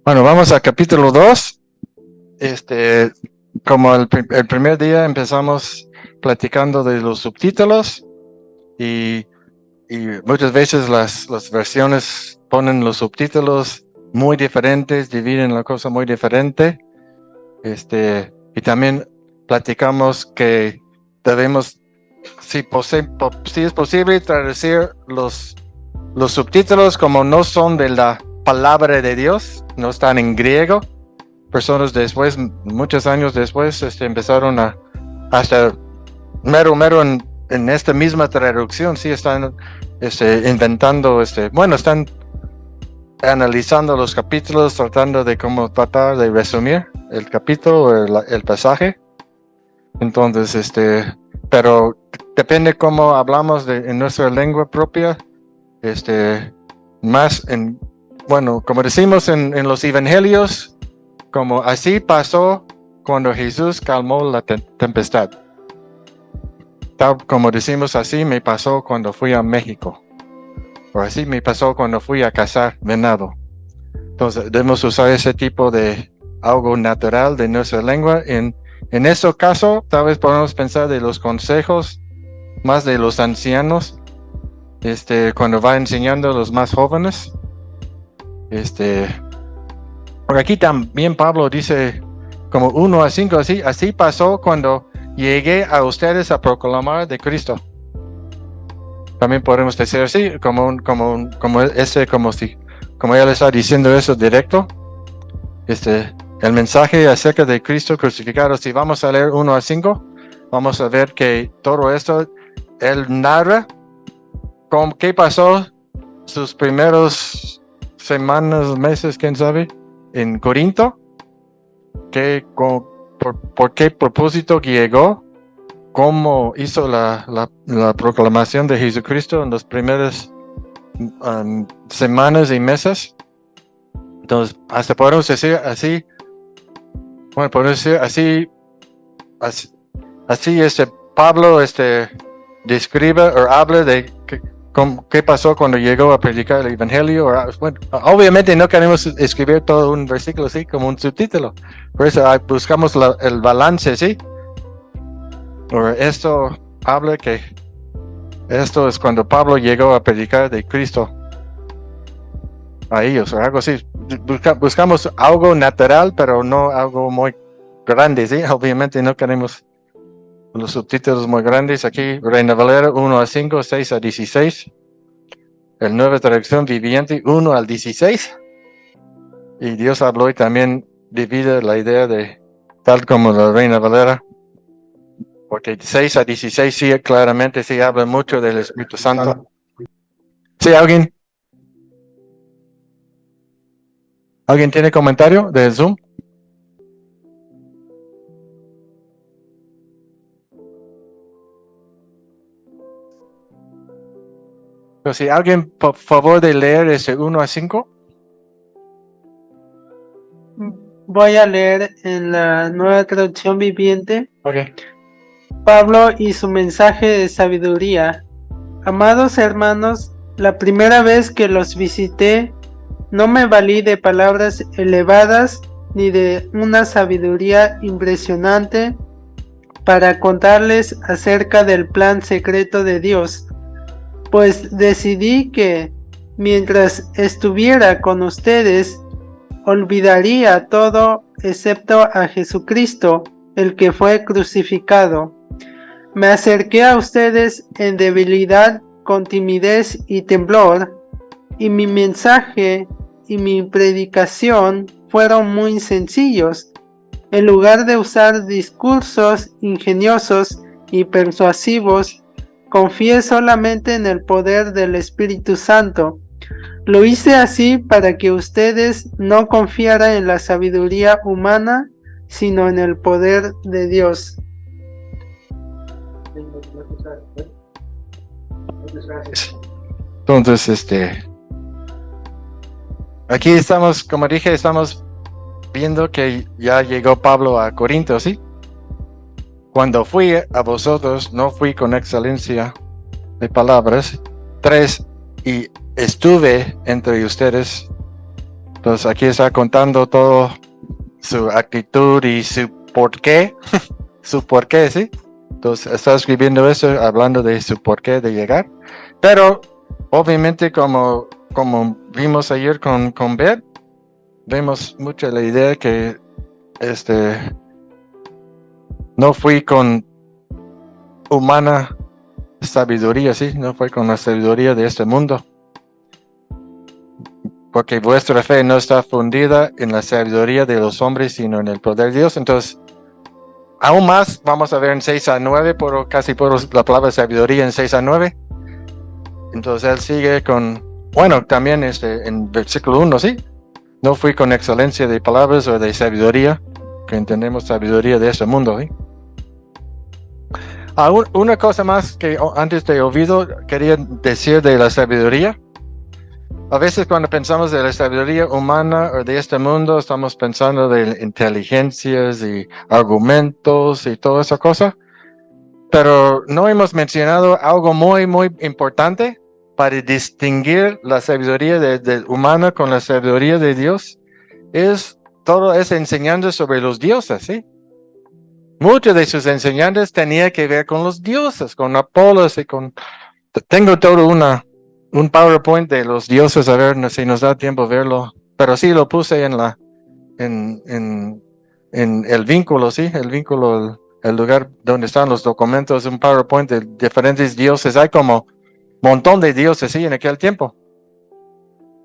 Bueno, vamos a capítulo 2. Como el primer día empezamos platicando de los subtítulos y muchas veces las versiones ponen los subtítulos muy diferentes, dividen la cosa muy diferente. Y también platicamos que debemos, si es posible, traducir los subtítulos como no son de la palabra de Dios, no están en griego. Personas después, muchos años después, empezaron hasta mero en esta misma traducción, sí están inventando, están analizando los capítulos, tratando de cómo tratar de resumir el capítulo o el pasaje. Entonces, pero depende cómo hablamos en nuestra lengua propia, como decimos en los evangelios, como así pasó cuando Jesús calmó la tempestad. Tal como decimos, así me pasó cuando fui a México. O así me pasó cuando fui a cazar venado. Entonces, debemos usar ese tipo de algo natural de nuestra lengua. En ese caso, tal vez podemos pensar de los consejos más de los ancianos, cuando va enseñando a los más jóvenes. Por aquí también Pablo dice como 1-5, así pasó cuando llegué a ustedes a proclamar de Cristo. También podemos decir así, como él está diciendo eso directo. El mensaje acerca de Cristo crucificado, si vamos a leer 1-5, vamos a ver que todo esto, él narra qué pasó sus primeros semanas, meses, quién sabe, en Corinto, por qué propósito llegó, cómo hizo la proclamación de Jesucristo en las primeras semanas y meses. Entonces, hasta podemos decir así, Pablo describe o habla de qué pasó cuando llegó a predicar el evangelio. Obviamente no queremos escribir todo un versículo así como un subtítulo, por eso buscamos el balance, ¿sí? Esto habla que esto es cuando Pablo llegó a predicar de Cristo a ellos o algo así. Buscamos algo natural, pero no algo muy grande, ¿sí? Obviamente no queremos los subtítulos muy grandes. Aquí Reina Valera 1-5, 6-16. El Nueva Traducción Viviente 1-16. Y Dios habló y también divide la idea de tal como la Reina Valera. Porque 6-16 sí, claramente sí habla mucho del Espíritu Santo. ¿Sí, alguien? ¿Alguien tiene comentario de Zoom? Pero si alguien, por favor, de leer ese 1-5. Voy a leer en la Nueva Traducción Viviente. Okay. Pablo y su mensaje de sabiduría. Amados hermanos, la primera vez que los visité, no me valí de palabras elevadas ni de una sabiduría impresionante para contarles acerca del plan secreto de Dios, pues decidí que, mientras estuviera con ustedes, olvidaría todo excepto a Jesucristo, el que fue crucificado. Me acerqué a ustedes en debilidad, con timidez y temblor, y mi mensaje y mi predicación fueron muy sencillos. En lugar de usar discursos ingeniosos y persuasivos, confié solamente en el poder del Espíritu Santo. Lo hice así para que ustedes no confiaran en la sabiduría humana, sino en el poder de Dios. Entonces, aquí estamos, como dije, estamos viendo que ya llegó Pablo a Corinto, ¿sí? Cuando fui a vosotros, no fui con excelencia de palabras. 3, y estuve entre ustedes Entonces aquí está contando todo su actitud y su porqué, su porqué, ¿sí? Entonces está escribiendo eso hablando de su porqué de llegar. Pero obviamente como vimos ayer con Beth, vemos mucho la idea que no fui con humana sabiduría, ¿sí? No fue con la sabiduría de este mundo. Porque vuestra fe no está fundida en la sabiduría de los hombres, sino en el poder de Dios. Entonces, aún más vamos a ver en 6 a 9, casi por la palabra sabiduría en 6 a 9. Entonces él sigue con, bueno, también en versículo 1, ¿sí? No fui con excelencia de palabras o de sabiduría, que entendemos sabiduría de este mundo, ¿sí? Una cosa más que antes de olvido quería decir de la sabiduría. A veces cuando pensamos de la sabiduría humana o de este mundo, estamos pensando de inteligencias y argumentos y toda esa cosa. Pero no hemos mencionado algo muy, muy importante para distinguir la sabiduría de humana con la sabiduría de Dios. Es todo esa enseñanza sobre los dioses, ¿sí? Muchas de sus enseñanzas tenía que ver con los dioses, con Apolos y con... Tengo todo un PowerPoint de los dioses, a ver si nos da tiempo verlo. Pero sí lo puse en el vínculo, ¿sí? El vínculo, el lugar donde están los documentos, un PowerPoint de diferentes dioses. Hay como un montón de dioses, ¿sí? En aquel tiempo.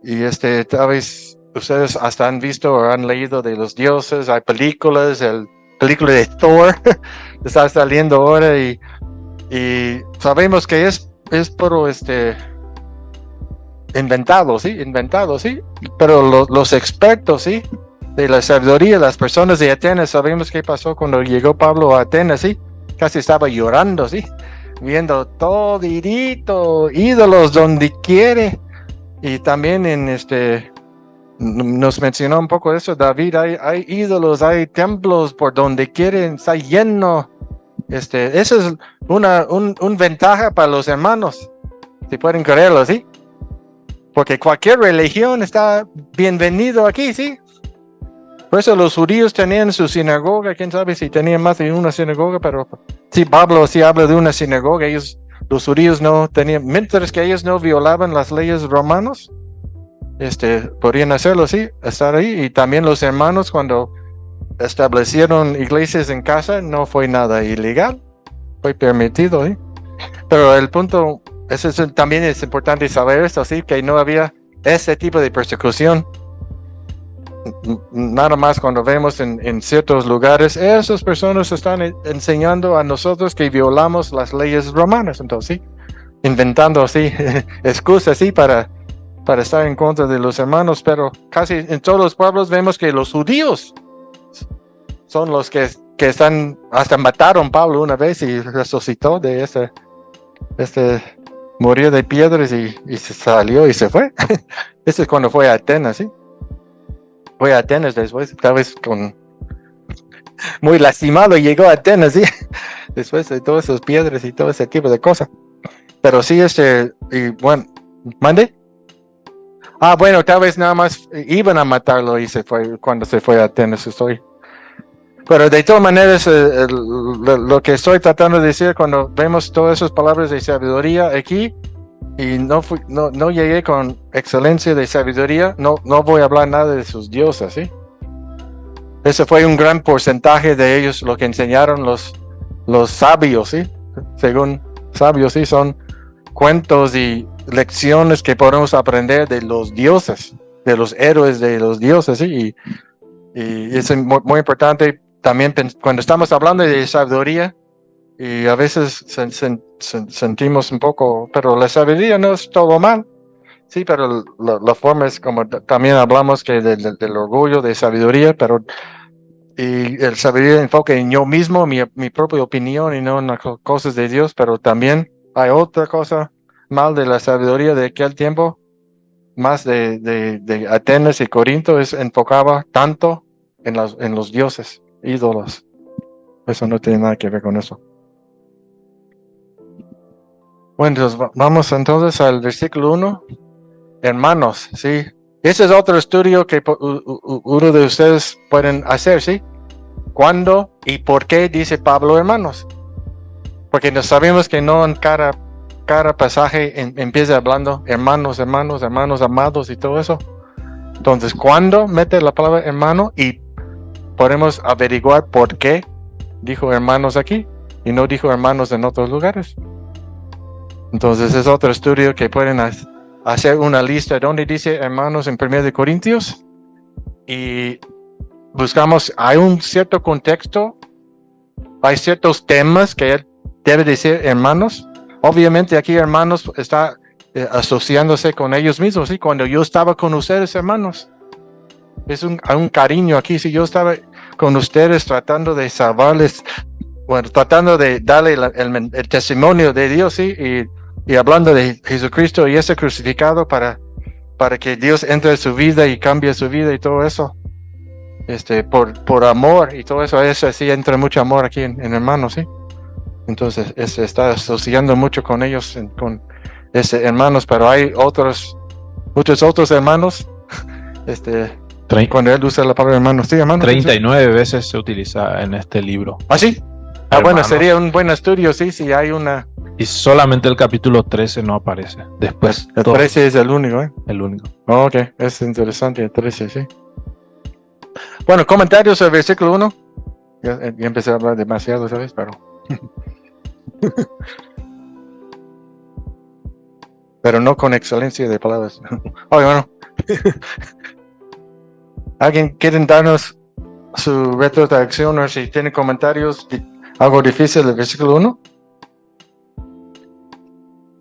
Y tal vez ustedes hasta han visto o han leído de los dioses. Hay películas, el película de Thor está saliendo ahora y sabemos que es puro inventado, ¿sí? Pero los expertos, ¿sí? De la sabiduría, las personas de Atenas, sabemos qué pasó cuando llegó Pablo a Atenas, ¿sí? Casi estaba llorando, ¿sí? Viendo todo ídolos donde quiere. Y también nos mencionó un poco eso, David, hay ídolos, hay templos por donde quieren, está lleno. Eso es una ventaja para los hermanos, si pueden creerlo, ¿sí? Porque cualquier religión está bienvenido aquí, ¿sí? Por eso los judíos tenían su sinagoga, quién sabe si tenían más de una sinagoga, pero sí, Pablo sí habla de una sinagoga, los judíos no tenían, mientras que ellos no violaban las leyes romanas, podrían hacerlo, sí, estar ahí. Y también los hermanos cuando establecieron iglesias en casa, no fue nada ilegal, fue permitido, ¿sí? Pero el punto, también es importante saber esto, sí, que no había ese tipo de persecución. Nada más cuando vemos en ciertos lugares, esas personas están enseñando a nosotros que violamos las leyes romanas, entonces, sí, inventando así excusas, sí, para estar en contra de los hermanos, pero casi en todos los pueblos vemos que los judíos son los que están, hasta mataron a Pablo una vez y resucitó de murió de piedras y se salió y se fue. Eso es cuando fue a Atenas, ¿sí? Fue a Atenas después, tal vez muy lastimado llegó a Atenas, ¿sí? Después de todas esas piedras y todo ese tipo de cosas. Pero sí, y bueno, ¿mande? Bueno, tal vez nada más iban a matarlo y se fue cuando se fue a Atenas, estoy. Pero de todas maneras, lo que estoy tratando de decir cuando vemos todas esas palabras de sabiduría aquí, y no llegué con excelencia de sabiduría, no voy a hablar nada de sus dioses, ¿sí? Ese fue un gran porcentaje de ellos lo que enseñaron los sabios, ¿sí? Según sabios, ¿sí? Son cuentos y lecciones que podemos aprender de los dioses, de los héroes de los dioses, ¿sí? Y es muy importante también cuando estamos hablando de sabiduría, y a veces sentimos un poco, pero la sabiduría no es todo mal, sí, pero la forma es como también hablamos que del orgullo de sabiduría, pero y el sabiduría enfoque en yo mismo, mi propia opinión y no en las cosas de Dios, pero también hay otra cosa mal de la sabiduría de aquel tiempo, más de Atenas y Corinto, enfocaba tanto en los dioses, ídolos. Eso no tiene nada que ver con eso. Bueno, entonces vamos entonces al versículo 1. Hermanos, sí, Ese es otro estudio que uno de ustedes pueden hacer, ¿sí? ¿Cuándo y por qué dice Pablo hermanos? Porque no sabemos que no en cada pasaje empieza hablando hermanos, hermanos, hermanos amados y todo eso. Entonces, ¿cuándo mete la palabra hermano? Y podemos averiguar por qué dijo hermanos aquí y no dijo hermanos en otros lugares. Entonces, es otro estudio que pueden hacer una lista donde dice hermanos en 1 de Corintios y buscamos, hay un cierto contexto, hay ciertos temas que él debe decir hermanos. Obviamente aquí hermanos está asociándose con ellos mismos, ¿sí? Cuando yo estaba con ustedes hermanos, es un cariño aquí. Si yo estaba con ustedes tratando de salvarles, bueno, tratando de darle el testimonio de Dios, ¿sí? Y hablando de Jesucristo y ese crucificado para que Dios entre en su vida y cambie su vida y todo eso, por amor y todo eso sí entra mucho amor aquí en hermanos, ¿sí? Entonces está asociando mucho con ellos, con hermanos, pero hay muchos otros hermanos, cuando él usa la palabra hermanos, sí, hermanos. 39 veces se utiliza en este libro. ¿Ah, sí? Bueno, sería un buen estudio, sí, si hay una. Y solamente el capítulo 13 no aparece. Después El 13 es el único, ¿eh? El único. Ok, es interesante el 13, sí. Bueno, comentarios sobre el versículo 1. Ya empecé a hablar demasiado, ¿sabes? Pero. Pero no con excelencia de palabras. Oye, bueno. ¿Alguien quiere darnos su retrotracción o si tiene comentarios algo difícil del versículo 1?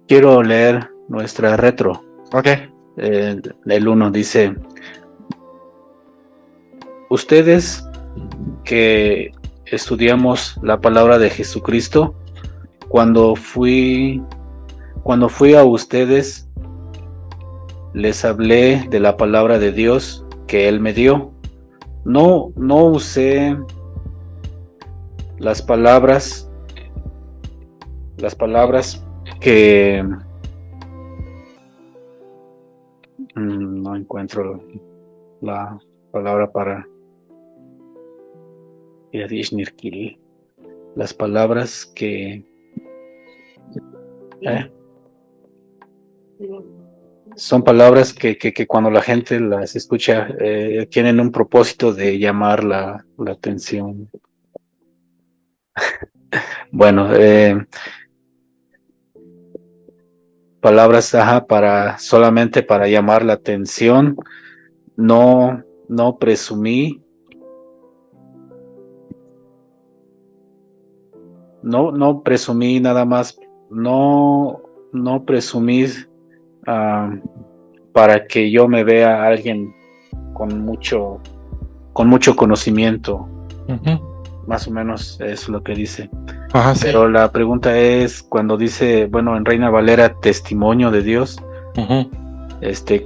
Quiero leer nuestra retro. Ok. El 1 dice: ustedes que estudiamos la palabra de Jesucristo, cuando fui a ustedes, les hablé de la palabra de Dios que Él me dio. No usé las palabras que no encuentro la palabra para las palabras que son palabras que cuando la gente las escucha tienen un propósito de llamar la atención. Bueno, palabras solamente para llamar la atención. No presumí. No presumí nada más. No presumí para que yo me vea alguien con mucho conocimiento. Más o menos es lo que dice. Ajá, sí. Pero la pregunta es, cuando dice, bueno, en Reina Valera, testimonio de Dios,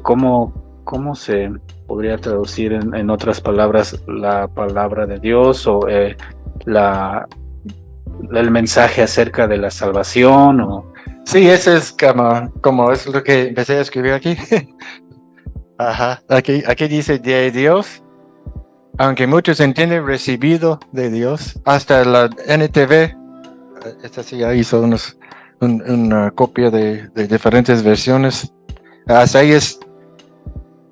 ¿cómo se podría traducir en otras palabras la palabra de Dios o el mensaje acerca de la salvación? Sí, ese es como es lo que empecé a escribir aquí. Ajá, aquí dice de Dios, aunque muchos entienden recibido de Dios, hasta la NTV, esta sí ya hizo una copia de diferentes versiones, hasta ellos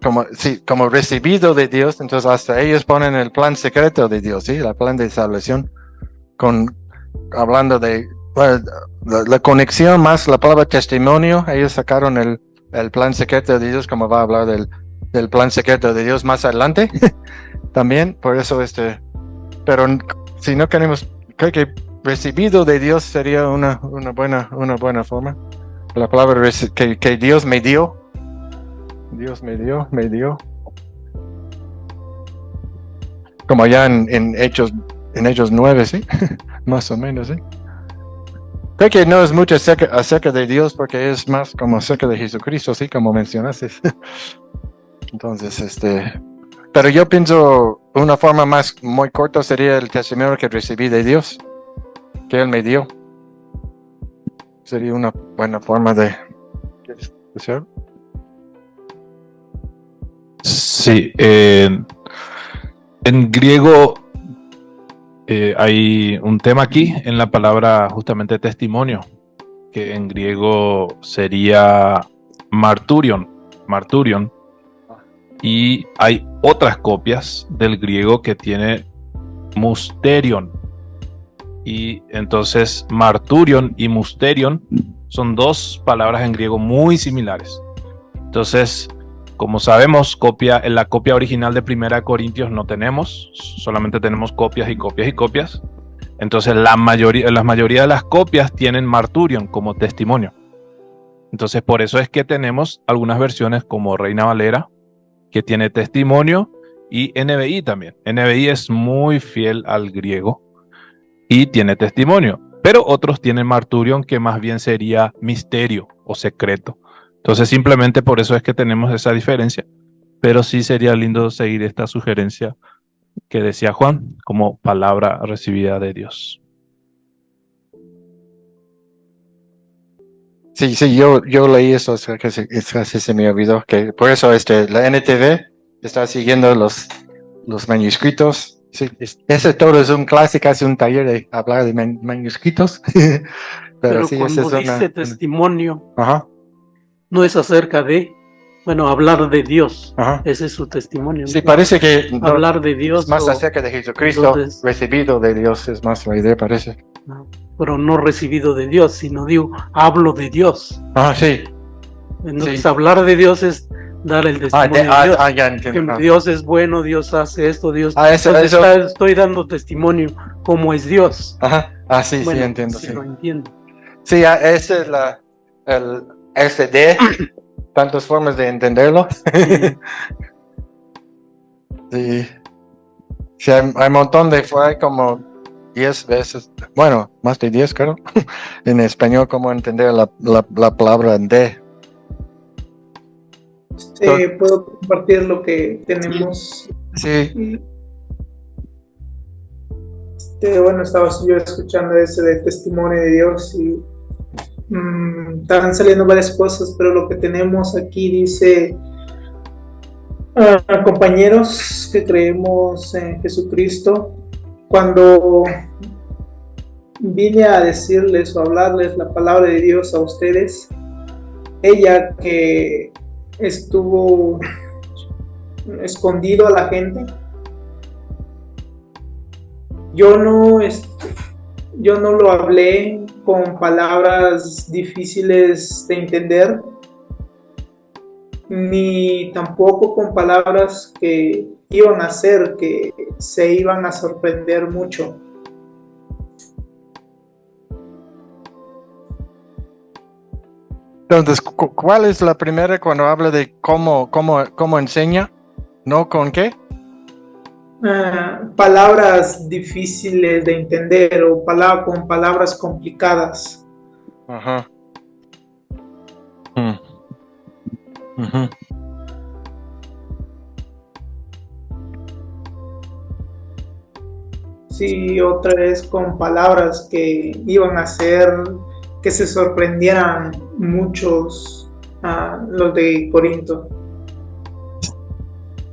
como recibido de Dios, entonces hasta ellos ponen el plan secreto de Dios, ¿sí? El plan de salvación, hablando de la conexión más la palabra testimonio. Ellos sacaron el plan secreto de Dios, como va a hablar del plan secreto de Dios más adelante. También, por eso pero si no queremos, creo que recibido de Dios sería una buena forma. La palabra que Dios me dio. Dios me dio. Como ya en Hechos 9, ¿sí? Más o menos, ¿sí? Creo que no es mucho acerca de Dios, porque es más como acerca de Jesucristo, ¿sí? Como mencionaste. Entonces, pero yo pienso una forma muy corta sería el testimonio que recibí de Dios, que Él me dio. Sería una buena forma de hacer. Sí, en griego hay un tema aquí en la palabra justamente testimonio, que en griego sería marturion, y hay otras copias del griego que tiene musterion, y entonces marturion y musterion son dos palabras en griego muy similares. Entonces, como sabemos, en la copia original de 1 Corintios no tenemos, solamente tenemos copias y copias y copias. Entonces la mayoría de las copias tienen marturion como testimonio. Entonces por eso es que tenemos algunas versiones como Reina Valera, que tiene testimonio, y NBI también. NBI es muy fiel al griego y tiene testimonio, pero otros tienen marturion, que más bien sería misterio o secreto. Entonces simplemente por eso es que tenemos esa diferencia, pero sí sería lindo seguir esta sugerencia que decía Juan como palabra recibida de Dios. Sí, yo leí eso, es que se me olvidó, que por eso la NTV está siguiendo los manuscritos. Sí, ese todo es un clásico, es un taller de hablar de manuscritos. Pero sí, cuando ese es dice testimonio, Ajá. no es acerca de, hablar de Dios. Ajá. Ese es su testimonio. Sí, parece que hablar de Dios. Es más acerca de Jesucristo, entonces, recibido de Dios, es más la idea, parece. No, pero no recibido de Dios, sino digo, hablo de Dios. Ah, sí. Entonces, sí. Hablar de Dios es dar el testimonio de Dios. Ya entiendo. Dios es bueno, Dios hace esto, Dios. Eso. Estoy dando testimonio como es Dios. Ajá. Sí, bueno, sí, entiendo. Sí, sí. lo entiendo. Sí, esa es el SD, tantas formas de entenderlo. Sí. Sí, hay un montón hay como 10 veces, bueno, más de 10 creo, en español, cómo entender la palabra de. Puedo compartir lo que tenemos. Sí. Bueno, estaba yo escuchando ese de testimonio de Dios y estaban saliendo varias cosas, pero lo que tenemos aquí dice: compañeros que creemos en Jesucristo, cuando vine a decirles o hablarles la palabra de Dios a ustedes, ella que estuvo escondido a la gente, yo no lo hablé con palabras difíciles de entender, ni tampoco con palabras que iban a hacer que se iban a sorprender mucho. Entonces, ¿cuál es la primera cuando habla de cómo enseña? ¿No con qué? Palabras difíciles de entender o con palabras complicadas. Ajá. Uh-huh. Sí, otra vez con palabras que iban a hacer que se sorprendieran muchos los de Corinto.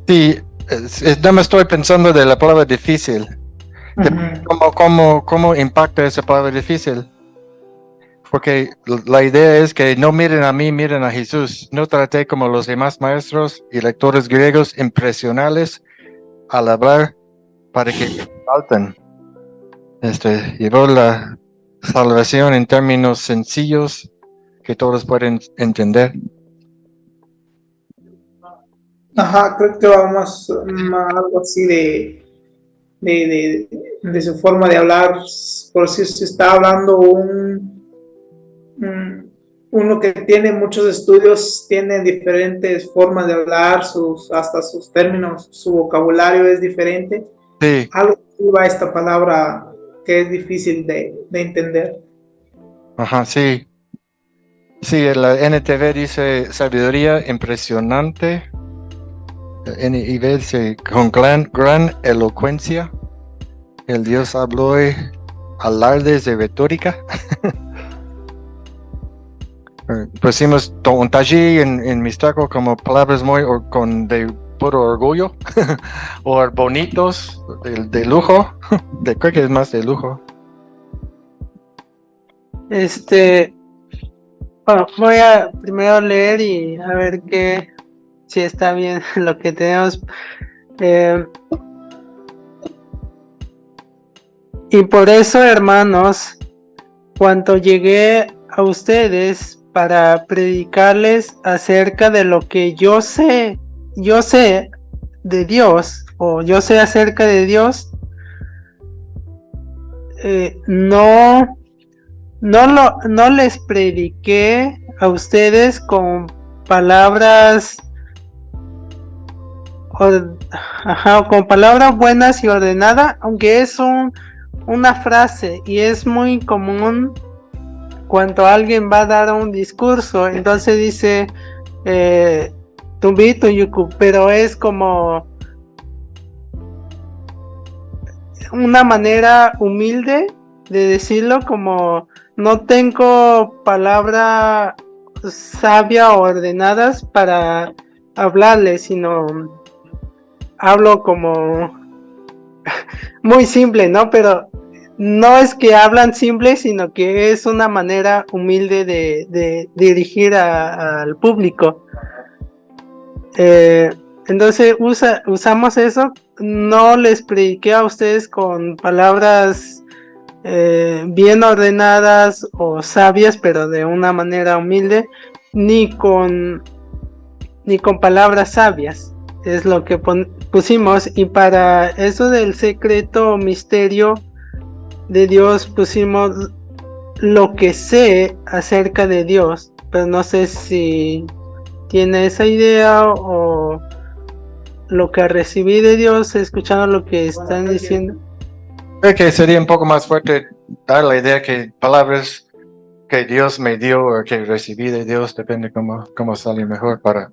Sí, no me estoy pensando de la palabra difícil. ¿Cómo impacta esa palabra difícil? Porque la idea es que no miren a mí, miren a Jesús. No traté como los demás maestros y lectores griegos impresionales al hablar para que salten. Llevó la salvación en términos sencillos que todos pueden entender. Ajá, creo que vamos algo así de su forma de hablar. Por si se está hablando uno que tiene muchos estudios, tiene diferentes formas de hablar, hasta sus términos, su vocabulario es diferente. Sí. Algo va esta palabra que es difícil de entender. Ajá, sí. Sí, la NTV dice sabiduría impresionante. NIV dice con gran elocuencia. El Dios habló alardes de retórica. Pusimos un taller en Mixteco como palabras muy puro orgullo, o bonitos, de lujo, creo que es más de lujo. Bueno, voy a primero leer y a ver si está bien lo que tenemos. Y por eso, hermanos, cuando llegué a ustedes para predicarles acerca de lo que yo sé de Dios, o yo sé acerca de Dios, no les prediqué a ustedes con palabras con palabras buenas y ordenadas, aunque es una frase y es muy común cuando alguien va a dar un discurso. Entonces dice Tumbi Tuyuku, pero es como una manera humilde de decirlo, como no tengo palabras sabias o ordenadas para hablarles, sino hablo como muy simple, ¿no? Pero no es que hablan simple, sino que es una manera humilde de dirigir al público. Entonces usamos eso. No les prediqué a ustedes con palabras bien ordenadas o sabias, pero de una manera humilde, ni con palabras sabias. Es lo que pusimos. Y para eso del secreto o misterio de Dios pusimos lo que sé acerca de Dios, pero no sé si tiene esa idea o lo que recibí de Dios escuchando lo que están diciendo. Creo que sería un poco más fuerte dar la idea que palabras que Dios me dio o que recibí de Dios, depende cómo sale mejor para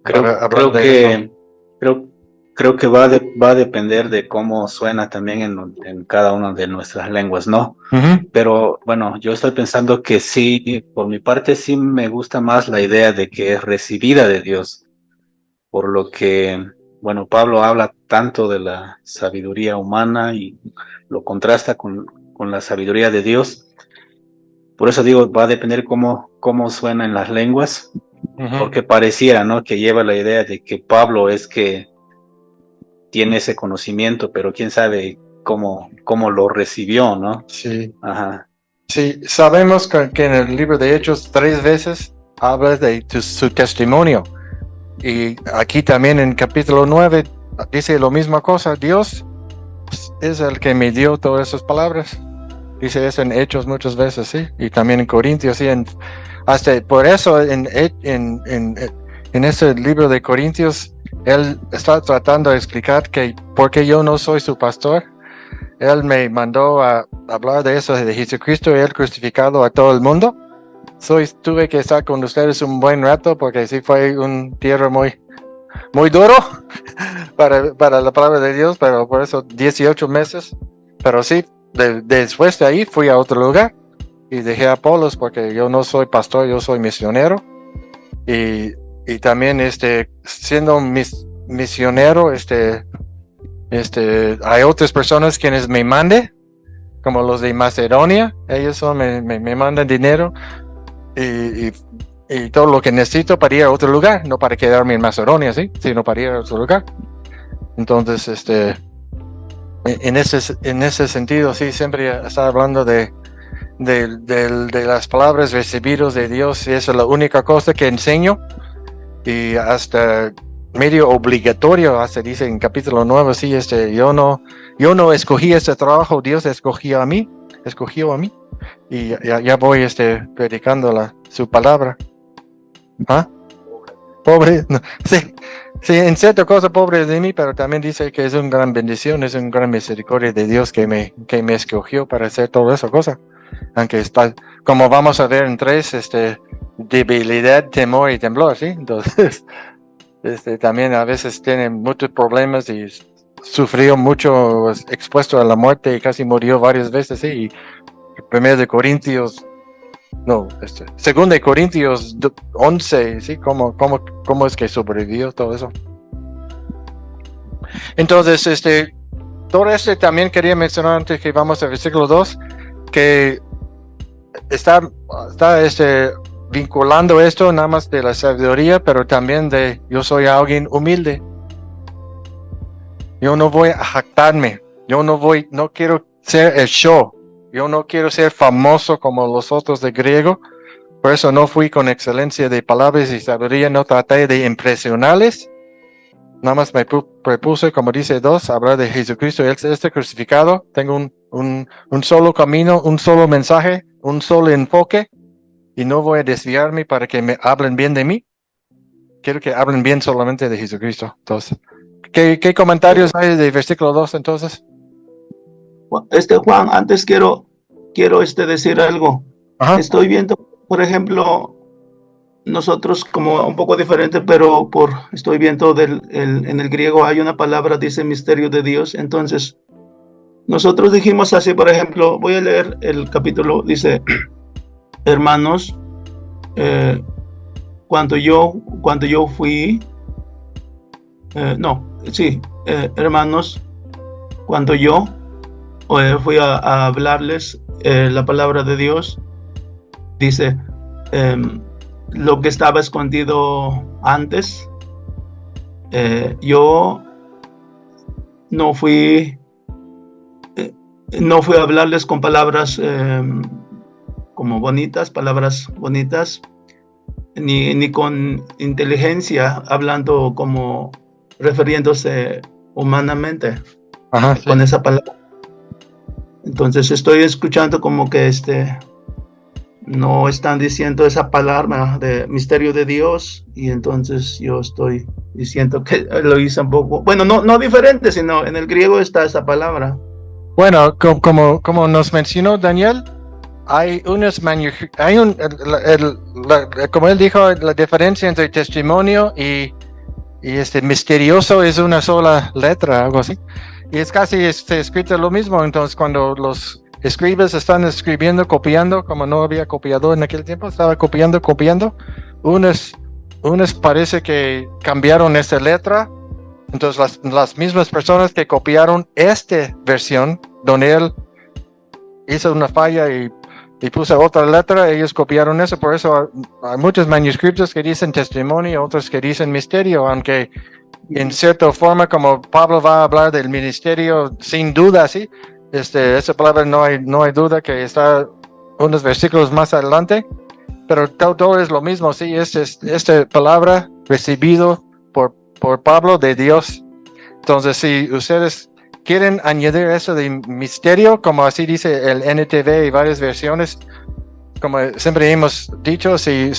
hablar de eso. Creo que va a depender de cómo suena también en cada una de nuestras lenguas, ¿no? Uh-huh. Pero bueno, yo estoy pensando que sí, por mi parte sí me gusta más la idea de que es recibida de Dios, por lo que, bueno, Pablo habla tanto de la sabiduría humana y lo contrasta con la sabiduría de Dios. Por eso digo, va a depender cómo suena en las lenguas, Uh-huh. porque pareciera, ¿no?, que lleva la idea de que Pablo es que tiene ese conocimiento, pero quién sabe cómo lo recibió, ¿no? Sí. Ajá. Sí, sabemos que en el libro de Hechos 3 veces habla de su testimonio. Y aquí también en capítulo 9 dice la misma cosa. Dios es el que me dio todas esas palabras. Dice eso en Hechos muchas veces, sí. Y también en Corintios, sí. Hasta por eso en ese libro de Corintios, él está tratando de explicar que porque yo no soy su pastor, él me mandó a hablar de eso, de Jesucristo y él crucificado a todo el mundo. Tuve que estar con ustedes un buen rato porque sí fue un tierra muy duro para la palabra de Dios, pero por eso 18 meses. Pero sí, después de ahí fui a otro lugar y dejé a Apolos porque yo no soy pastor, yo soy misionero. Y también siendo misionero, hay otras personas quienes me manden, como los de Macedonia, ellos me mandan dinero y todo lo que necesito para ir a otro lugar, no para quedarme en Macedonia, ¿sí? Sino para ir a otro lugar. Entonces, en ese sentido, sí, siempre está hablando de las palabras recibidas de Dios, y esa es la única cosa que enseño, y hasta medio obligatorio, hasta dice en capítulo 9, sí, yo no escogí este trabajo, Dios escogió a mí, y ya voy predicando su palabra. ¿Ah? Pobre, no, sí, en cierta cosa pobre de mí, pero también dice que es una gran bendición, es una gran misericordia de Dios que me escogió para hacer toda esa cosa. Aunque está, como vamos a ver en 3, debilidad, temor y temblor, ¿sí? Entonces, también a veces tiene muchos problemas y sufrió mucho, expuesto a la muerte y casi murió varias veces, ¿sí? Y 2 de Corintios 11, ¿sí? ¿Cómo es que sobrevivió todo eso? Entonces, todo esto también quería mencionar antes que vamos al versículo 2, que está vinculando esto nada más de la sabiduría, pero también de yo soy alguien humilde. Yo no voy a jactarme, no quiero ser el show, yo no quiero ser famoso como los otros de griego, por eso no fui con excelencia de palabras y sabiduría, no traté de impresionarles, nada más me propuse, como dice 2, hablar de Jesucristo, Él está crucificado, tengo un solo camino, un solo mensaje, un solo enfoque, y no voy a desviarme para que me hablen bien de mí, quiero que hablen bien solamente de Jesucristo. Entonces, ¿qué comentarios hay de versículo 2 entonces? Juan, antes quiero decir algo. Ajá. Estoy viendo, por ejemplo, nosotros como un poco diferente, pero estoy viendo en el griego hay una palabra, dice misterio de Dios. Entonces, nosotros dijimos así, por ejemplo, voy a leer el capítulo, dice, hermanos, cuando yo fui, hermanos, cuando yo fui a hablarles la palabra de Dios, dice, lo que estaba escondido antes, yo no fui a hablarles con palabras como palabras bonitas, ni con inteligencia, hablando como refiriéndose humanamente. Ajá, con sí. esa palabra. Entonces estoy escuchando como que no están diciendo esa palabra de misterio de Dios, y entonces yo estoy diciendo que lo hice un poco, bueno, no diferente, sino en el griego está esa palabra. Bueno, como nos mencionó Daniel, hay como él dijo, la diferencia entre testimonio y misterioso es una sola letra, algo así. Y es casi escrito lo mismo. Entonces, cuando los escribas están escribiendo, copiando, como no había copiador en aquel tiempo, estaba copiando. Unos parece que cambiaron esta letra. Entonces, las mismas personas que copiaron esta versión, donde él hizo una falla y puso otra letra, ellos copiaron eso. Por eso hay muchos manuscritos que dicen testimonio, otros que dicen misterio, aunque en cierta forma, como Pablo va a hablar del ministerio, sin duda, sí, esa palabra no hay duda que está unos versículos más adelante, pero todo es lo mismo, sí, esta palabra recibido por Pablo de Dios. Entonces, si ustedes quieren añadir eso de misterio, como así dice el NTV y varias versiones, como siempre hemos dicho, si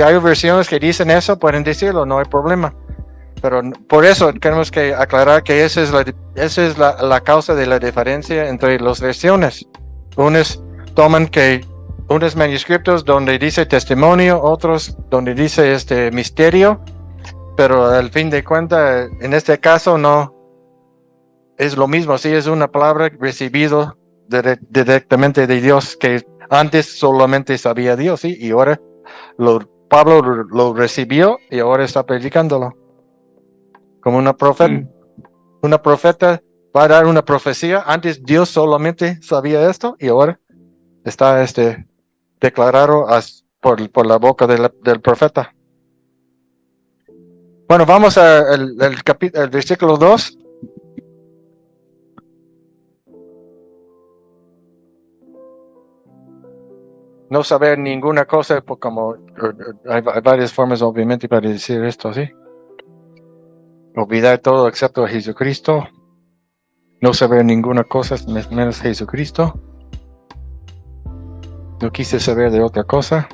hay versiones que dicen eso, pueden decirlo, no hay problema. Pero por eso tenemos que aclarar que esa es la causa de la diferencia entre las versiones. Unos toman que unos manuscritos donde dice testimonio, otros donde dice misterio, pero al fin de cuentas, en este caso no es lo mismo. Sí, es una palabra recibida directamente de Dios, que antes solamente sabía Dios, ¿sí? Y ahora Pablo lo recibió y ahora está predicándolo. Como una profeta va a dar una profecía. Antes Dios solamente sabía esto y ahora está declarado por la boca del profeta. Bueno, vamos al versículo 2. No saber ninguna cosa, como hay varias formas obviamente para decir esto, ¿sí? Olvidar todo excepto a Jesucristo. No saber ninguna cosa menos Jesucristo. No quise saber de otra cosa.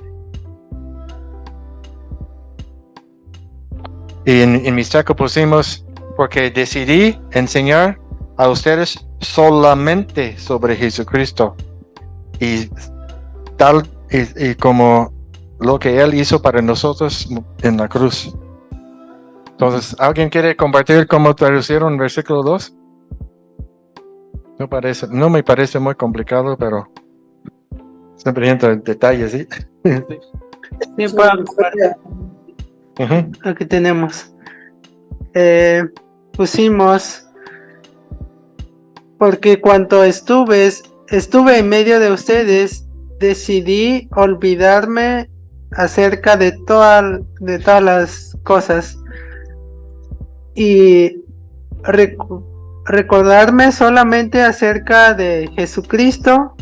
Y en mi saco pusimos, porque decidí enseñar a ustedes solamente sobre Jesucristo. Y tal y como lo que Él hizo para nosotros en la cruz. Entonces, ¿alguien quiere compartir cómo traducieron versículo 2? No me parece muy complicado, pero siempre entra en detalles, ¿sí? Sí, Pablo, Uh-huh. aquí tenemos. pusimos, porque cuando estuve en medio de ustedes, decidí olvidarme acerca de todas las cosas y recordarme solamente acerca de Jesucristo,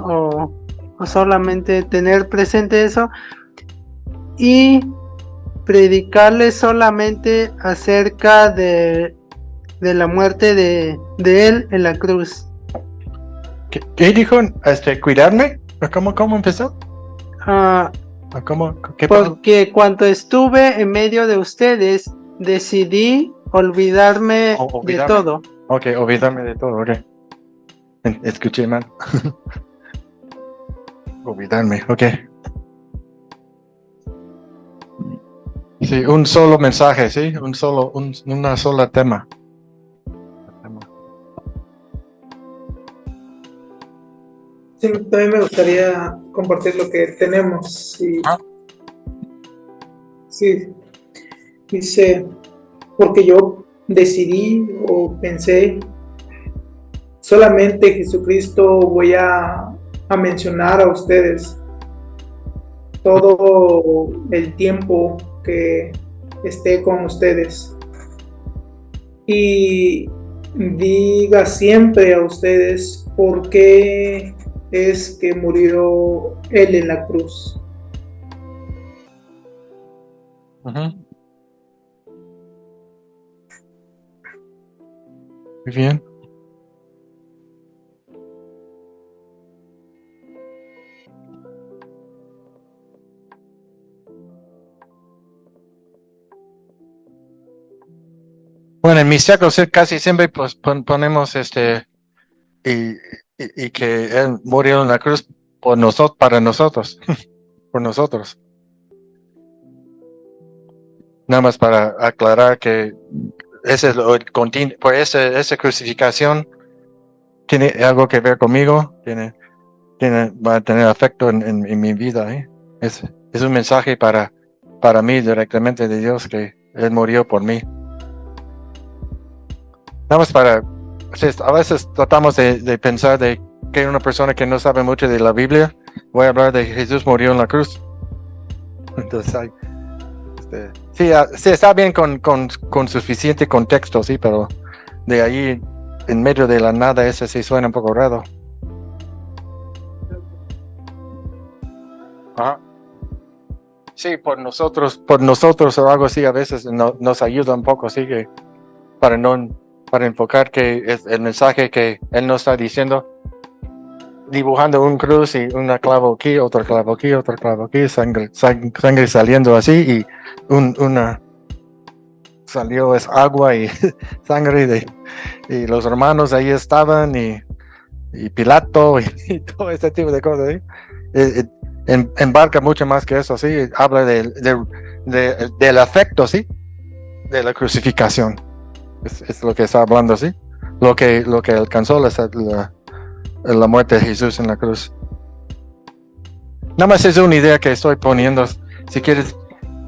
o solamente tener presente eso y predicarles solamente acerca de la muerte de él en la cruz. ¿Qué dijo? ¿Cuidarme? ¿Cómo empezó? Porque cuando estuve en medio de ustedes, decidí olvidarme de todo. Ok, olvidarme de todo, ok. Escuché mal. Olvidarme, ok. Sí, un solo mensaje, sí, una sola tema. Sí, también me gustaría compartir lo que tenemos. Sí, sí. Dice, porque yo decidí o pensé, solamente Jesucristo voy a mencionar a ustedes todo el tiempo que esté con ustedes. Y diga siempre a ustedes por qué es que murió Él en la cruz. Muy bien. Bueno, en mis sacos casi siempre pues, ponemos y que Él murió en la cruz por nosotros, para nosotros, por nosotros. Nada más para aclarar que esa crucificación tiene algo que ver conmigo, va a tener efecto en mi vida. Es un mensaje para mí directamente de Dios, que Él murió por mí. Nada más a veces tratamos de pensar de que una persona que no sabe mucho de la Biblia, voy a hablar de Jesús murió en la cruz. Entonces sí, está bien con suficiente contexto, sí, pero de ahí en medio de la nada ese sí suena un poco raro. Ajá. Sí, por nosotros o algo así a veces nos ayuda un poco, sí, que para enfocar que es el mensaje que Él nos está diciendo, dibujando un cruz y una clavo aquí, otro clavo aquí, sangre saliendo así, y una salió es agua y sangre y los hermanos ahí estaban y Pilato y todo ese tipo de cosas. ¿Sí? Embarca mucho más que eso, sí, habla del afecto, sí, de la crucificación. Es lo que está hablando, sí, lo que alcanzó la muerte de Jesús en la cruz. Nada más es una idea que estoy poniendo. Si quieres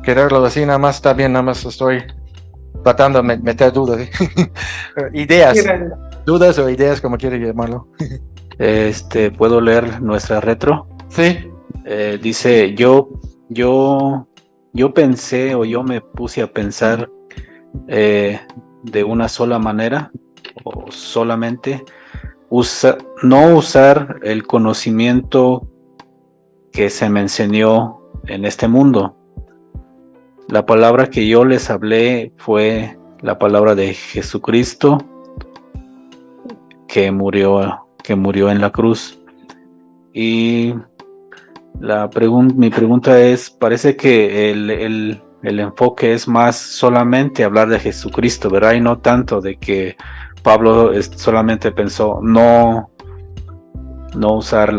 quererlo así, nada más está bien, nada más estoy tratando de meter dudas, ¿sí? Dudas o ideas, como quieras llamarlo. ¿Puedo leer nuestra retro? Sí. Dice, yo pensé, o yo me puse a pensar de una sola manera, o solamente no usar el conocimiento que se me enseñó en este mundo. La palabra que yo les hablé fue la palabra de Jesucristo que murió en la cruz. Y mi pregunta es, parece que el enfoque es más solamente hablar de Jesucristo, ¿verdad? Y no tanto de que Pablo solamente pensó no usar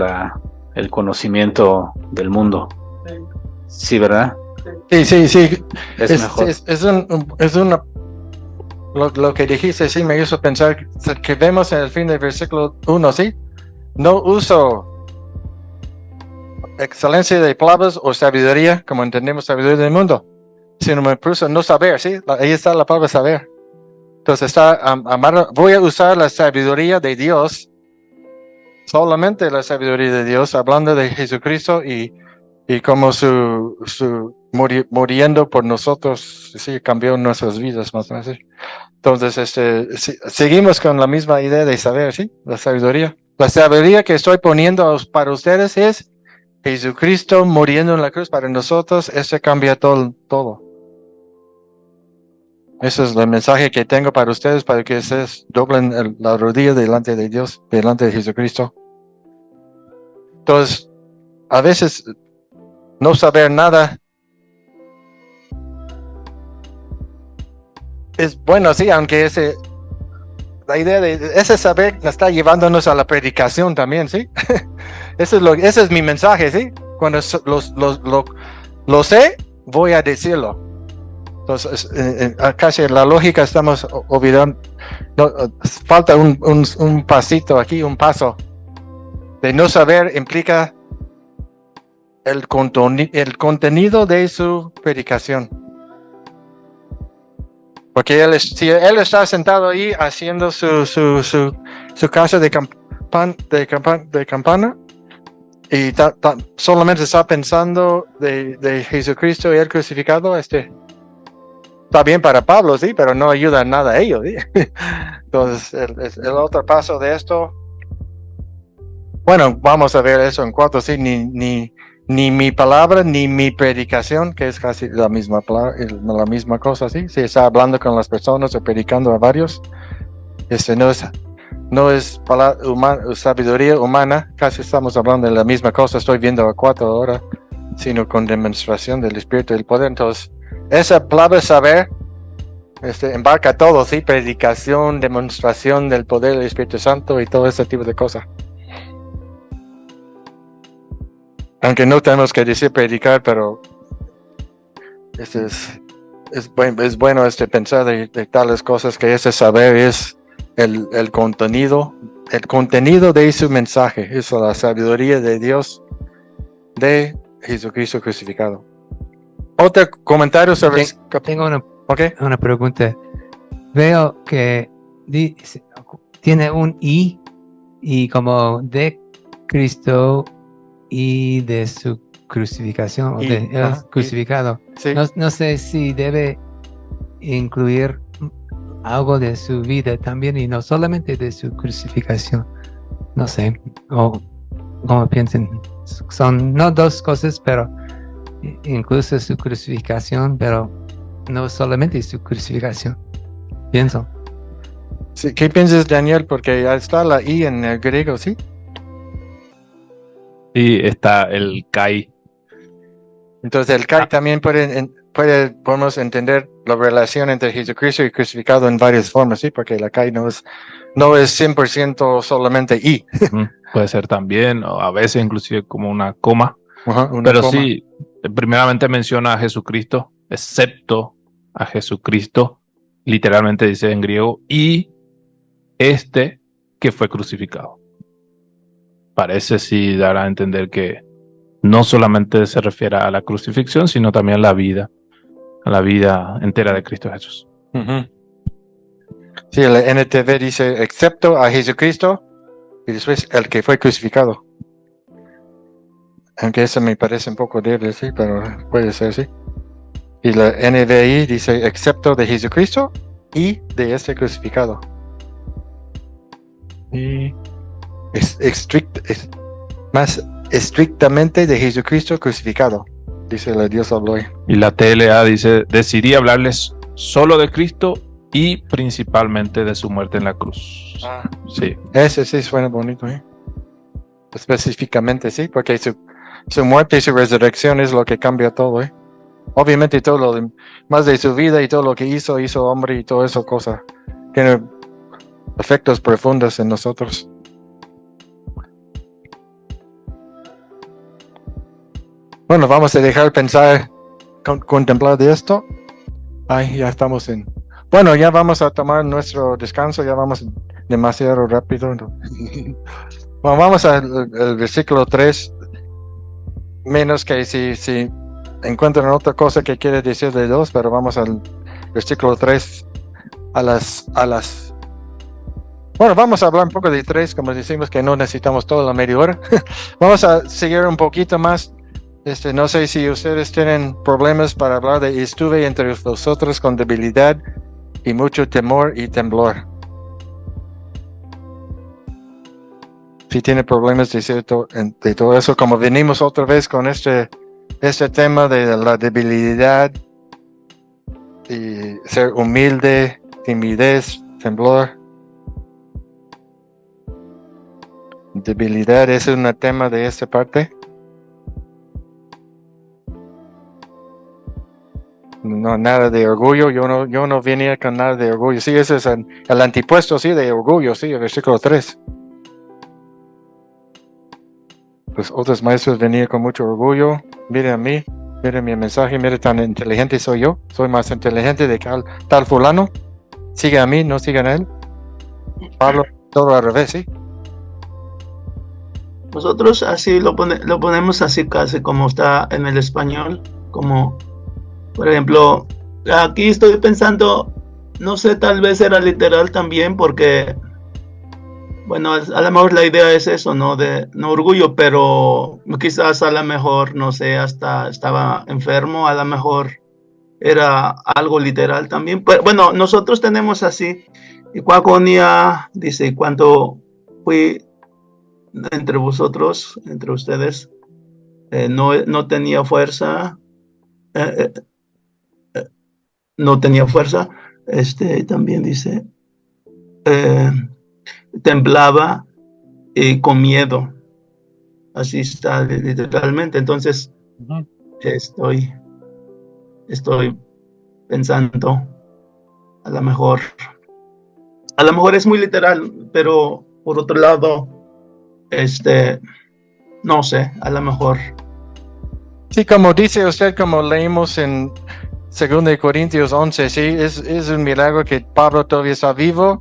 el conocimiento del mundo. Sí, ¿verdad? Sí. Es mejor. Lo que dijiste, sí, me hizo pensar que vemos en el fin del versículo 1, ¿sí? No uso excelencia de palabras o sabiduría, como entendemos sabiduría del mundo. sino me puso no saber, ¿sí? Ahí está la palabra saber. Entonces voy a usar la sabiduría de Dios, solamente la sabiduría de Dios, hablando de Jesucristo y como muriendo por nosotros, sí, cambió nuestras vidas, más o menos. ¿Sí? Entonces, seguimos con la misma idea de saber, ¿sí? La sabiduría. La sabiduría que estoy poniendo para ustedes es Jesucristo muriendo en la cruz para nosotros. Eso cambia todo. Ese es el mensaje que tengo para ustedes, para que ustedes doblen la rodilla delante de Dios, delante de Jesucristo. Entonces, a veces no saber nada es bueno, sí, aunque la idea de ese saber está llevándonos a la predicación también, ¿sí? Ese es mi mensaje, ¿sí? Cuando lo sé, voy a decirlo. Entonces, casi en la lógica estamos olvidando, falta un pasito aquí, un paso. De no saber implica el contenido de su predicación. Porque si él está sentado ahí haciendo su casa de campana y solamente está pensando de Jesucristo y el crucificado, está bien para Pablo, sí, pero no ayuda en nada a ellos, ¿sí? Entonces, el otro paso de esto, bueno, vamos a ver eso en 4, sí, ni mi palabra, ni mi predicación, que es casi la misma cosa, ¿sí? Si está hablando con las personas o predicando a varios, no es sabiduría humana, casi estamos hablando de la misma cosa, estoy viendo a 4 ahora, sino con demostración del Espíritu y del poder. Entonces, esa palabra saber embarca todo, ¿sí? Predicación, demostración del poder del Espíritu Santo y todo ese tipo de cosas. Aunque no tenemos que decir predicar, pero es bueno pensar de tales cosas, que ese saber es el contenido de su mensaje, es la sabiduría de Dios de Jesucristo crucificado. Otro comentario sobre... Tengo Okay. una pregunta. Veo que tiene un y como de Cristo y de su crucificación o de él crucificado. Sí. No sé si debe incluir algo de su vida también y no solamente de su crucificación. No sé, o como piensen. Son no dos cosas, pero incluso su crucificación, pero no solamente su crucificación. Pienso. Sí, ¿qué piensas, Daniel? Porque está la I en el griego, ¿sí? Y está el Kai. Entonces el Kai también podemos entender la relación entre Jesucristo y crucificado en varias formas, ¿sí? Porque la Kai no es 100% solamente I. Puede ser también, o a veces inclusive como una coma. Pero sí, primeramente menciona a Jesucristo, excepto a Jesucristo, literalmente dice en griego, y que fue crucificado. Parece sí dar a entender que no solamente se refiere a la crucifixión, sino también a la vida entera de Cristo Jesús. Sí, el NTV dice, excepto a Jesucristo, y después el que fue crucificado. Aunque eso me parece un poco débil, sí, pero puede ser, sí. Y la NVI dice, excepto de Jesucristo y de este crucificado. Y más estrictamente de Jesucristo crucificado, dice la Dios habló hoy. Y la TLA dice, decidí hablarles solo de Cristo y principalmente de su muerte en la cruz. Sí. Ese sí suena bonito, ¿eh? Específicamente, sí, porque su muerte y su resurrección es lo que cambia todo, ¿eh? Obviamente todo lo más de su vida y todo lo que hizo hombre y todo eso cosa tiene efectos profundos en nosotros. Bueno, vamos a dejar pensar, contemplar de esto. Ya estamos bueno, ya vamos a tomar nuestro descanso, ya vamos demasiado rápido. Bueno, vamos al versículo 3. Menos que si encuentran otra cosa que quiere decir de 2, pero vamos al versículo 3, bueno, vamos a hablar un poco de 3, como decimos que no necesitamos toda la media hora. Vamos a seguir un poquito más. No sé si ustedes tienen problemas para hablar de estuve entre vosotros con debilidad y mucho temor y temblor. Si tiene problemas de todo eso, como venimos otra vez con este tema de la debilidad y ser humilde, timidez, temblor. Debilidad es un tema de esta parte. No, nada de orgullo. Yo no venía con nada de orgullo. Sí, ese es el antipuesto, sí, de orgullo, sí, el versículo 3. Los otros maestros venían con mucho orgullo. Miren a mí, miren mi mensaje, miren tan inteligente soy yo. Soy más inteligente de tal fulano. Sigue a mí, no sigan a él. Pablo, todo al revés, sí. Nosotros así lo ponemos así casi como está en el español, como por ejemplo, aquí estoy pensando, no sé, tal vez era literal también porque, bueno, a lo mejor la idea es eso, no orgullo, pero quizás a lo mejor, no sé, hasta estaba enfermo, a lo mejor era algo literal también. Pero, bueno, nosotros tenemos así, y Cuaconia dice, cuando fui entre vosotros, entre ustedes, no tenía fuerza, no tenía fuerza, también dice, temblaba con miedo, así está literalmente. Entonces estoy pensando, a lo mejor es muy literal, pero por otro lado, no sé, a lo mejor. Sí, como dice usted, como leímos en 2 Corintios 11, sí, es un milagro que Pablo todavía está vivo.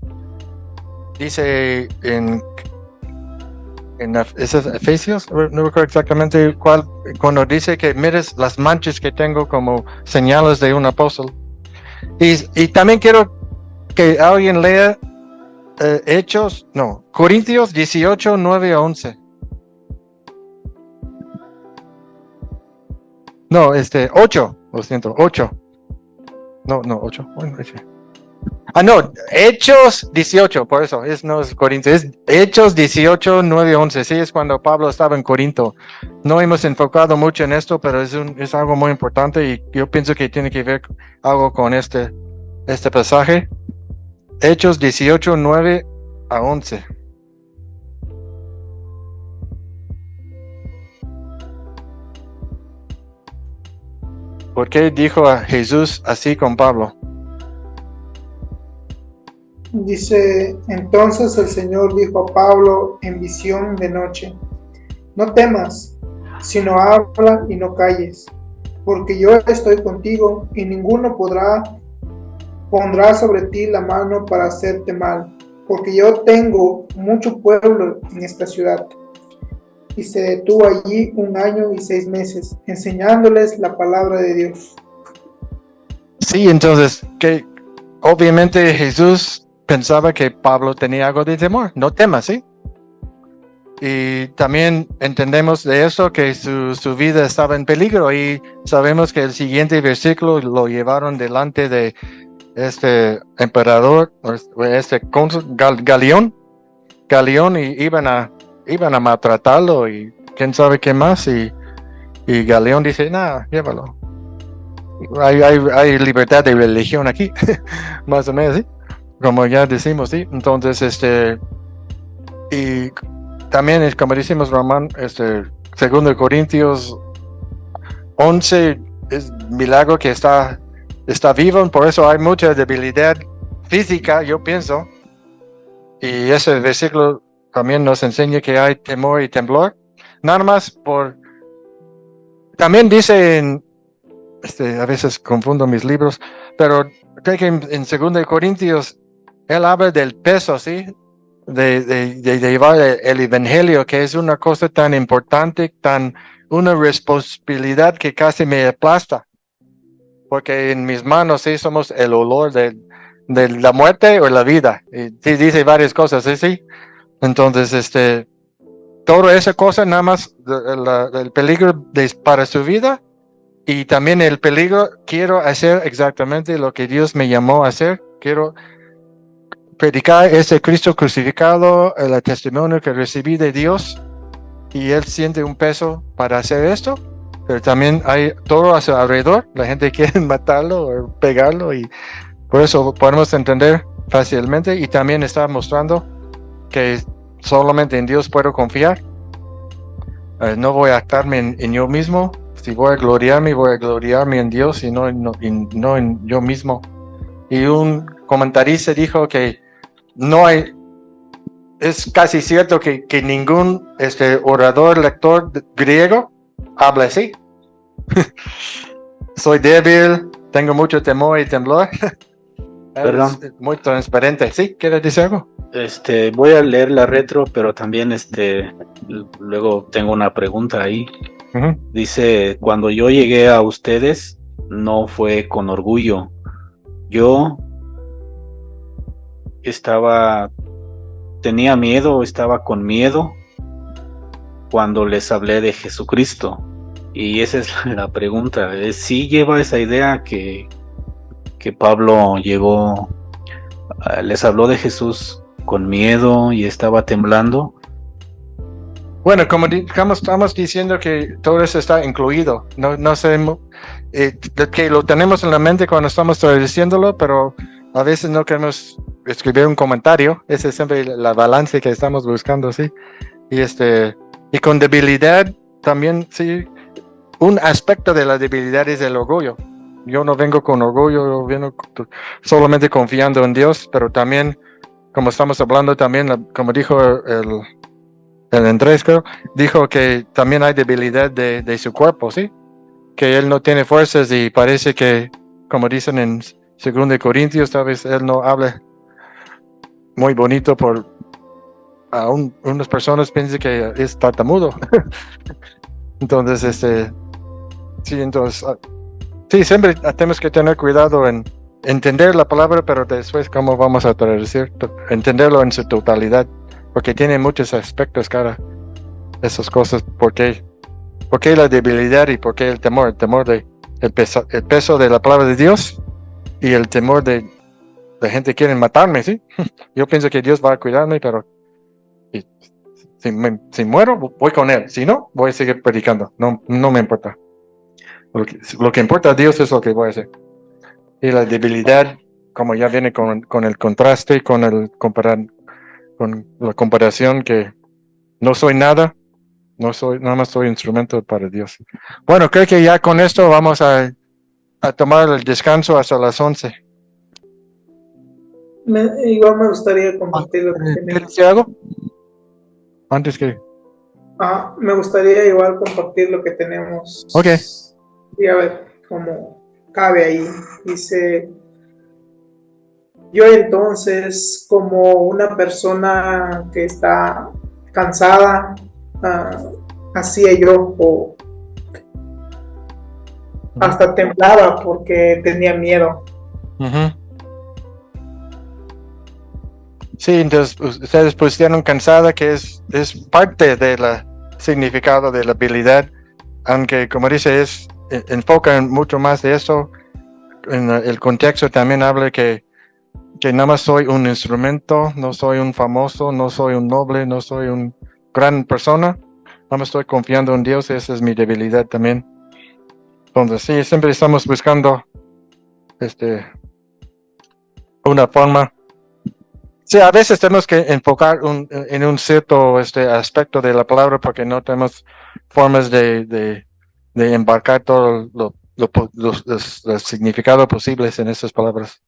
Dice ¿es Efesios? No recuerdo exactamente cuál, cuando dice que mires las manchas que tengo como señales de un apóstol. Y también quiero que alguien lea Corintios 18, 9 a 11. No, 8, lo siento, 8. No, 8. Bueno, no, Hechos 18, por eso, no es Corintios, es Hechos 18, 9, 11, sí, es cuando Pablo estaba en Corinto. No hemos enfocado mucho en esto, pero es algo muy importante y yo pienso que tiene que ver algo con este pasaje. Hechos 18, 9 a 11. ¿Por qué dijo a Jesús así con Pablo? Dice, entonces el Señor dijo a Pablo en visión de noche, no temas, sino habla y no calles, porque yo estoy contigo y ninguno pondrá sobre ti la mano para hacerte mal, porque yo tengo mucho pueblo en esta ciudad. Y se detuvo allí 1 año y 6 meses, enseñándoles la palabra de Dios. Sí, entonces, que obviamente Jesús pensaba que Pablo tenía algo de temor. No temas, ¿sí? Y también entendemos de eso que su vida estaba en peligro y sabemos que el siguiente versículo lo llevaron delante de este emperador, cónsul, Galión, y iban a maltratarlo y quién sabe qué más, y Galeón dice, nada, llévalo. Hay libertad de religión aquí, más o menos, ¿sí? Como ya decimos, ¿sí? Entonces, y también es como decimos, Román, 2 Corintios 11, es milagro que está vivo, por eso hay mucha debilidad física, yo pienso, y ese versículo también nos enseña que hay temor y temblor. Nada más también dice a veces confundo mis libros, pero creo que en 2 Corintios él habla del peso, ¿sí? De llevar el evangelio, que es una cosa tan importante, tan una responsabilidad que casi me aplasta, porque en mis manos sí somos el olor de la muerte o la vida. Y sí dice varias cosas, ¿sí? Entonces, toda esa cosa, nada más el peligro para su vida y también el peligro, quiero hacer exactamente lo que Dios me llamó a hacer. Quiero predicar ese Cristo crucificado, el testimonio que recibí de Dios, y Él siente un peso para hacer esto, pero también hay todo a su alrededor. La gente quiere matarlo o pegarlo, y por eso podemos entender fácilmente, y también está mostrando que solamente en Dios puedo confiar. No voy a actarme en yo mismo. Si voy a gloriarme en Dios y no en yo mismo. Y un comentarista dijo que es casi cierto que ningún orador, lector griego habla así. Soy débil, tengo mucho temor y temblor. Perdón. Es muy transparente. ¿Sí? ¿Quieres decir algo? Voy a leer la retro, pero también luego tengo una pregunta ahí. Uh-huh. Dice, cuando yo llegué a ustedes, no fue con orgullo. Yo tenía miedo, estaba con miedo cuando les hablé de Jesucristo. Y esa es la pregunta. ¿Sí lleva esa idea que Pablo llegó, les habló de Jesús con miedo y estaba temblando? Bueno, como estamos diciendo que todo eso está incluido. No sé que lo tenemos en la mente cuando estamos traduciéndolo, pero a veces no queremos escribir un comentario. Ese es siempre la balance que estamos buscando, ¿sí? Y con debilidad también, sí. Un aspecto de la debilidad es el orgullo. Yo no vengo con orgullo, yo vengo solamente confiando en Dios, pero también, como estamos hablando también, como dijo el Andrés, creo, dijo que también hay debilidad de su cuerpo, ¿sí? Que él no tiene fuerzas y parece que, como dicen en 2 Corintios, tal vez él no habla muy bonito unas personas piensan que es tartamudo. Entonces, sí, siempre tenemos que tener cuidado en entender la palabra, pero después cómo vamos a traducir, entenderlo en su totalidad, porque tiene muchos aspectos esas cosas. ¿Por qué la debilidad y por qué el temor? El temor el peso de la palabra de Dios y el temor de la gente quiere matarme, ¿sí? Yo pienso que Dios va a cuidarme, pero si muero, voy con Él. Si no, voy a seguir predicando. No me importa. Lo que importa a Dios es lo que voy a hacer. Y la debilidad, como ya viene con el contraste, con la comparación, que no soy nada, nada más soy instrumento para Dios. Bueno, creo que ya con esto vamos a tomar el descanso hasta las 11. Igual me gustaría compartir lo que ¿Quieres tenemos. decir algo? Antes que... Me gustaría igual compartir lo que tenemos. Ok. Y a ver cómo cabe ahí. Dice: yo entonces, como una persona que está cansada, hacía yo, o hasta temblaba porque tenía miedo. Uh-huh. Sí, entonces ustedes pusieron cansada, que es parte del significado de la habilidad, aunque como dice, enfoca mucho más de eso. En el contexto también habla que nada más soy un instrumento, no soy un famoso, no soy un noble, no soy una gran persona, nada más estoy confiando en Dios. Esa es mi debilidad también. Entonces sí, siempre estamos buscando una forma. Sí, a veces tenemos que enfocar en un cierto aspecto de la palabra, porque no tenemos formas de embarcar todo los significados posibles en esas palabras.